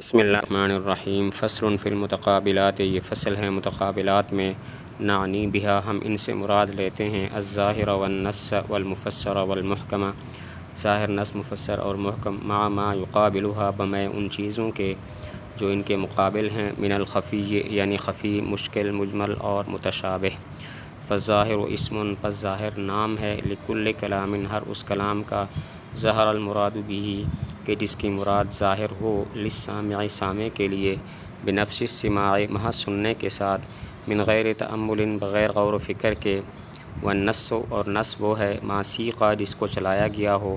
بسم اللہ الرحمن الرحیم۔ فصل فی المتقابلات، یہ فصل ہے متقابلات میں۔ نعنی بہا، ہم ان سے مراد لیتے ہیں الظاہر والنص والمفسر والمحکم، ظاہر، نص، مفسر اور محکم، مع ما یقابلھا، بمع ان چیزوں کے جو ان کے مقابل ہیں، من الخفی یعنی خفی، مشکل، مجمل اور متشابہ۔ فالظاہر اسم، پس ظاہر نام ہے، لکل کلام، ہر اس کلام کا، ظہر المراد بہ، کہ جس کی مراد ظاہر ہو، للسامع، سامع کے لیے، بنفس السماع، محض سننے کے ساتھ، من غیر تأمل، بغیر غور و فکر کے، والنص، اور نص وہ ہے، ما سیق، جس کو چلایا گیا ہو،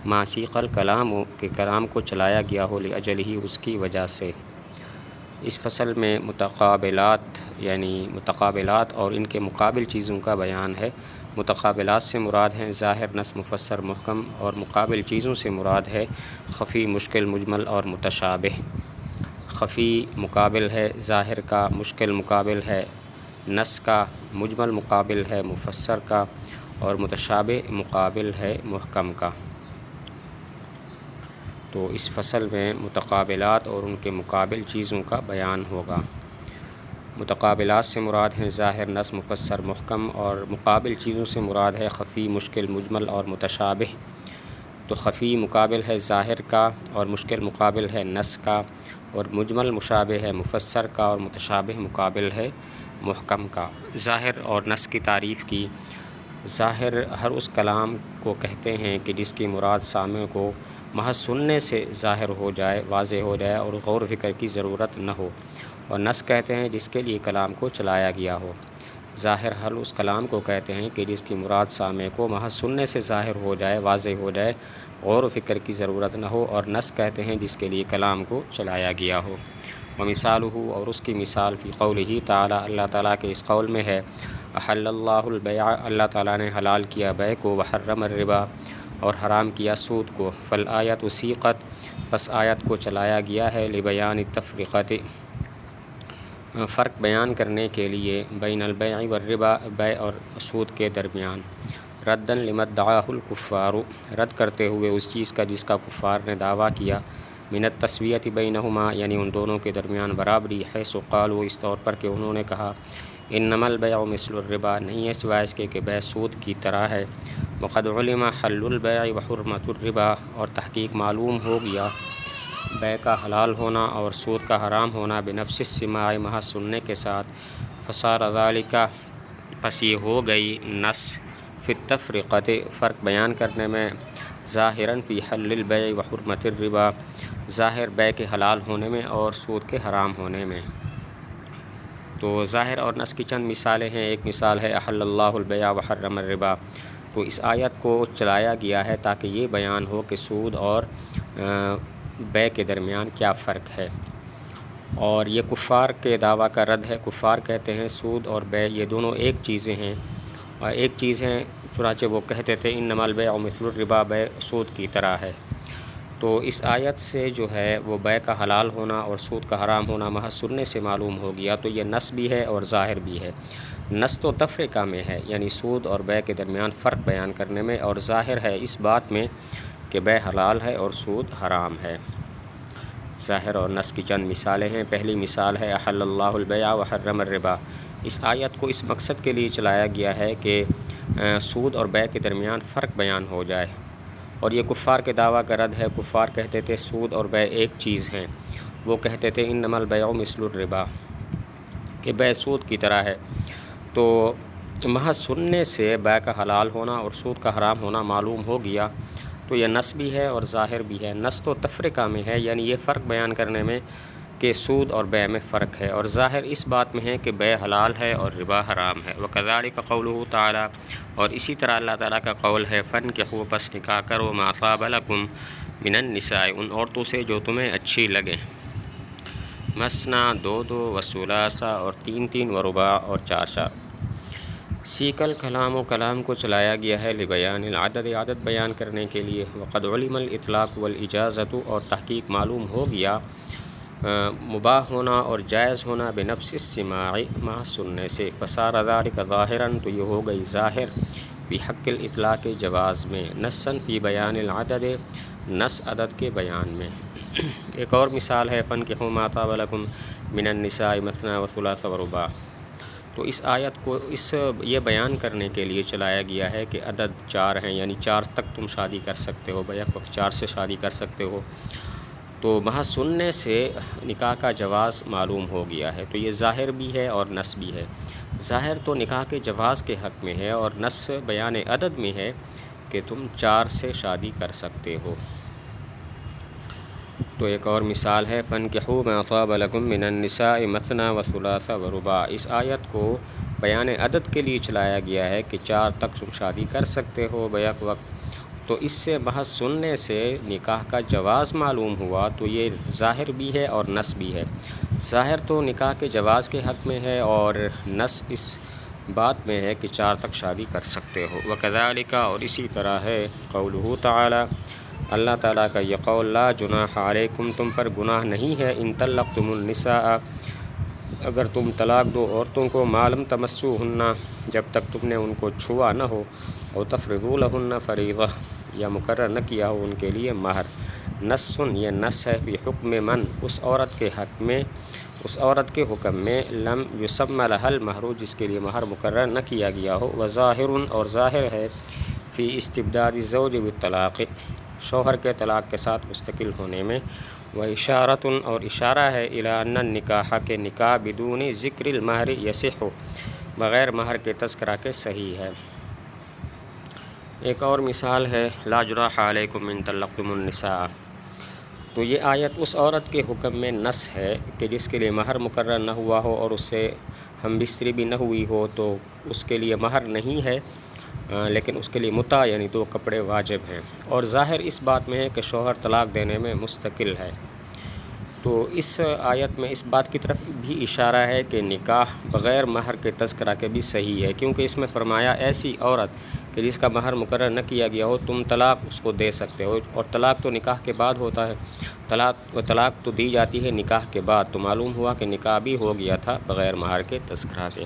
ما سیق الکلام، کہ کلام کو چلایا گیا ہو، لأجلہ، اس کی وجہ سے۔ اس فصل میں متقابلات یعنی متقابلات اور ان کے مقابل چیزوں کا بیان ہے۔ متقابلات سے مراد ہیں ظاہر، نص، مفسر، محکم، اور مقابل چیزوں سے مراد ہے خفی، مشکل، مجمل اور متشابہ۔ خفی مقابل ہے ظاہر کا، مشکل مقابل ہے نص کا، مجمل مقابل ہے مفسر کا، اور متشابہ مقابل ہے محکم کا۔ تو اس فصل میں متقابلات اور ان کے مقابل چیزوں کا بیان ہوگا۔ متقابلات سے مراد ہیں ظاہر، نص، مفسر، محکم، اور مقابل چیزوں سے مراد ہے خفی، مشکل، مجمل اور متشابہ۔ تو خفی مقابل ہے ظاہر کا، اور مشکل مقابل ہے نص کا، اور مجمل مشابہ ہے مفسر کا، اور متشابہ مقابل ہے محکم کا۔ ظاہر اور نص کی تعریف کی۔ ظاہر ہر اس کلام کو کہتے ہیں کہ جس کی مراد سامع کو محض سننے سے ظاہر ہو جائے، واضح ہو جائے، اور غور و فکر کی ضرورت نہ ہو۔ اور نص کہتے ہیں جس کے لیے کلام کو چلایا گیا ہو۔ ظاہر ہر اس کلام کو کہتے ہیں کہ جس کی مراد سامع کو محض سننے سے ظاہر ہو جائے، واضح ہو جائے، غور و فکر کی ضرورت نہ ہو۔ اور نص کہتے ہیں جس کے لیے کلام کو چلایا گیا ہو۔ ومثالہ، اور اس کی مثال، فی قولہ تعالی، اللہ تعالیٰ کے اس قول میں ہے، احل اللہ البیع، اللہ تعالیٰ نے حلال کیا بیع کو، وحرم الربا، اور حرام کیا سود کو۔ فالآیۃ سیقت، پس آیت کو چلایا گیا ہے، لبیان التفریقۃ، فرق بیان کرنے کے لیے، بین البیع والربا، بیع اور سود کے درمیان، ردًا لما ادعاہ الکفار، رد کرتے ہوئے اس چیز کا جس کا کفار نے دعویٰ کیا، من التسویۃ بینہما، یعنی ان دونوں کے درمیان برابری، حیث قالوا، اس طور پر کہ انہوں نے کہا، انما البیع مثل الربا، نہیں ہے سوائے اس کے کہ بیع سود کی طرح ہے، وقد علم حل البیع وحرمۃ الربا، اور تحقیق معلوم ہو گیا بیع کا حلال ہونا اور سود کا حرام ہونا، بنفس السماع، محض سننے کے ساتھ، فصار ذلک، پس یہ ہو گئی نص، فی التفریقۃ، فرق بیان کرنے میں، ظاہراً فی حل البیع وحرمۃ الربا، ظاہر بیع کے حلال ہونے میں اور سود کے حرام ہونے میں۔ تو ظاہر اور نص کی چند مثالیں ہیں۔ ایک مثال ہے احل اللہ البیع وحرم الربا، تو اس آیت کو چلایا گیا ہے تاکہ یہ بیان ہو کہ سود اور بیع کے درمیان کیا فرق ہے، اور یہ کفار کے دعویٰ کا رد ہے۔ کفار کہتے ہیں سود اور بیع یہ دونوں ایک چیزیں ہیں، اور ایک چیز ہیں، چنانچہ وہ کہتے تھے انما البیع مثل الربا، بیع سود کی طرح ہے۔ تو اس آیت سے جو ہے وہ بیع کا حلال ہونا اور سود کا حرام ہونا محض سننے سے معلوم ہو گیا، تو یہ نص بھی ہے اور ظاہر بھی ہے۔ نص تو تفریقہ میں ہے، یعنی سود اور بیع کے درمیان فرق بیان کرنے میں، اور ظاہر ہے اس بات میں کہ بیع حلال ہے اور سود حرام ہے۔ ظاہر اور نص کی چند مثالیں ہیں۔ پہلی مثال ہے احل اللہ البیع وحرم الربا، اس آیت کو اس مقصد کے لیے چلایا گیا ہے کہ سود اور بیع کے درمیان فرق بیان ہو جائے، اور یہ کفار کے دعویٰ کا رد ہے۔ کفار کہتے تھے سود اور بیع ایک چیز ہیں، وہ کہتے تھے انما البیع مثل الربا، کہ بیع سود کی طرح ہے۔ تو محض سننے سے بیع کا حلال ہونا اور سود کا حرام ہونا معلوم ہو گیا، تو یہ نص بھی ہے اور ظاہر بھی ہے۔ نص تو تفریقہ میں ہے، یعنی یہ فرق بیان کرنے میں کہ سود اور بیع میں فرق ہے، اور ظاہر اس بات میں ہے کہ بیع حلال ہے اور ربا حرام ہے۔ وَكَذَلِكَ قَوْلُهُ تعالیٰ، اور اسی طرح اللہ تعالیٰ کا قول ہے، فَانكِحُوا، پس نکاح کرو، مَا طَابَ لَكُم مِنَ النِّسَاءِ، ان عورتوں سے جو تمہیں اچھی لگیں، مثنیٰ، دو دو، وثلاثہ، اور تین تین، ورباع، اور چار چار۔ سیق الکلام، و کلام کو چلایا گیا ہے، لبیان العدد، عدد بیان کرنے کے لیے، وقد علم الاطلاق والاجازۃ، اور تحقیق معلوم ہو گیا مباح ہونا اور جائز ہونا، بنفس السماع، محض سننے سے، فصار ذلک ظاہراً، تو یہ ہو گئی ظاہر، فی حق الاطلاق، جواز میں، نصاً فی بیان العدد، نص عدد کے بیان میں۔ ایک اور مثال ہے فَانكِحُوا مَا طَابَ لَكُم مِنَ النِّسَاءِ مَثْنَىٰ وَثُلَاثَ وَرُبَاعَ۔ تو اس آیت کو یہ بیان کرنے کے لیے چلایا گیا ہے کہ عدد 4 ہیں، یعنی 4 تک تم شادی کر سکتے ہو، بیک وقت 4 سے شادی کر سکتے ہو۔ تو محض سننے سے نکاح کا جواز معلوم ہو گیا ہے، تو یہ ظاہر بھی ہے اور نص بھی ہے۔ ظاہر تو نکاح کے جواز کے حق میں ہے، اور نص بیان عدد میں ہے کہ تم 4 سے شادی کر سکتے ہو۔ تو ایک اور مثال ہے فَانكِحُوا مَا طَابَ لَكُم مِّنَ النِّسَاءِ مَثْنَىٰ وَثُلَاثَ وَرُبَاعَ۔ اس آیت کو بیان عدد کے لیے چلایا گیا ہے کہ 4 تک تم شادی کر سکتے ہو بیک وقت۔ تو اس سے محض سننے سے نکاح کا جواز معلوم ہوا، تو یہ ظاہر بھی ہے اور نص بھی ہے۔ ظاہر تو نکاح کے جواز کے حق میں ہے، اور نص اس بات میں ہے کہ 4 تک شادی کر سکتے ہو۔ وَكَذَلِكَ، اور اسی طرح ہے قَوْلُهُ تعالی، اللہ تعالیٰ کا یہ قول، لا جناح علیکم، تم پر گناہ نہیں ہے، ان طلقتم النساء، اگر تم طلاق دو عورتوں کو، ما لم تمسوہن، جب تک تم نے ان کو چھوا نہ ہو، او تفرضوا لہن فریضہ، یا مقرر نہ کیا ہو ان کے لیے مہر۔ نص، یہ نص ہے فی حکم من، اس عورت کے حق میں، اس عورت کے حکم میں، لم یسمی لہا المہر، جس کے لیے مہر مقرر نہ کیا گیا ہو۔ وظاہر، اور ظاہر ہے فی استبداد الزوج بالطلاق، شوہر کے طلاق کے ساتھ مستقل ہونے میں۔ واشارۃ، اور اشارہ ہے الی ان النکاح، کے نکاح بدون ذکر المہر یصح، بغیر مہر کے تذکرہ کے صحیح ہے۔ ایک اور مثال ہے لا جناح علیکم ان طلقتم النساء۔ تو یہ آیت اس عورت کے حکم میں نص ہے کہ جس کے لیے مہر مقرر نہ ہوا ہو اور اس سے ہم بستری بھی نہ ہوئی ہو، تو اس کے لیے مہر نہیں ہے، لیکن اس کے لیے متع یعنی 2 کپڑے واجب ہیں۔ اور ظاہر اس بات میں ہے کہ شوہر طلاق دینے میں مستقل ہے۔ تو اس آیت میں اس بات کی طرف بھی اشارہ ہے کہ نکاح بغیر مہر کے تذکرہ کے بھی صحیح ہے، کیونکہ اس میں فرمایا ایسی عورت کہ جس کا مہر مقرر نہ کیا گیا ہو، تم طلاق اس کو دے سکتے ہو، اور طلاق تو نکاح کے بعد ہوتا ہے، طلاق تو دی جاتی ہے نکاح کے بعد، تو معلوم ہوا کہ نکاح بھی ہو گیا تھا بغیر مہر کے تذکرہ کے۔